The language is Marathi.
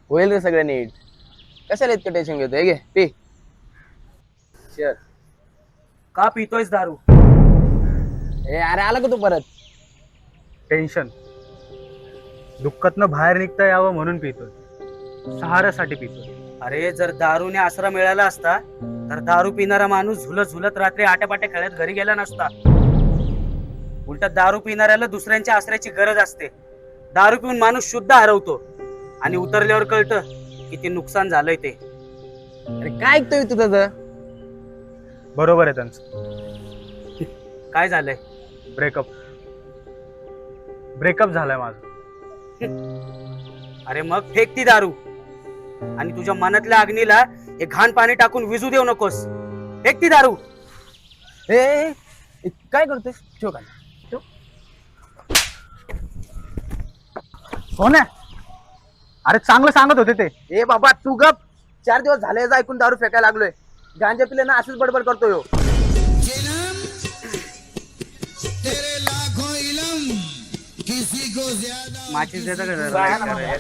होईल रे सगळं नीट. कशाला इतकं टेन्शन घेतोय? घे पी. Cheers. का पितोयस दारू? ए अरे आला का तू परत? टेन्शन. दुःखातनं बाहेर निघता यावं म्हणून पितोय. सहाऱ्यासाठी पितोय. अरे जर दारूने आसरा मिळाला असता तर दारू पिणारा माणूस झुलत झुलत रात्री आट्यापाट्या खेळत घरी गेला नसता. उलट दारू पिणाऱ्याला दुसऱ्यांच्या आसऱ्याची गरज असते. दारू पिऊन माणूस शुद्ध हरवतो आणि उतरल्यावर कळतं किती नुकसान झालंय ते. अरे काय ऐकतोय तू त्याचं? बरोबर आहे त्यांचं. काय झालंय? ब्रेकअप झालाय माझं. अरे मग फेक ती दारू आणि तुझ्या मनातल्या अग्नीला हे घाण पाणी टाकून विजू देऊ नकोस. फेक ती दारू. ए, ए, ए, काय करतोय? ठेव का? ठेव. कोण आहे? अरे चांगलं सांगत होते ते. ए बाबा तू गप. 4 दिवस झाले याचं ऐकून दारू फेकायला लागलोय. गांजा पिले ना असंच बडबड करतोय हो. जिनम तेरे लाखों इलम किसी को ज्यादा माचीस देता का बाया ना जरा?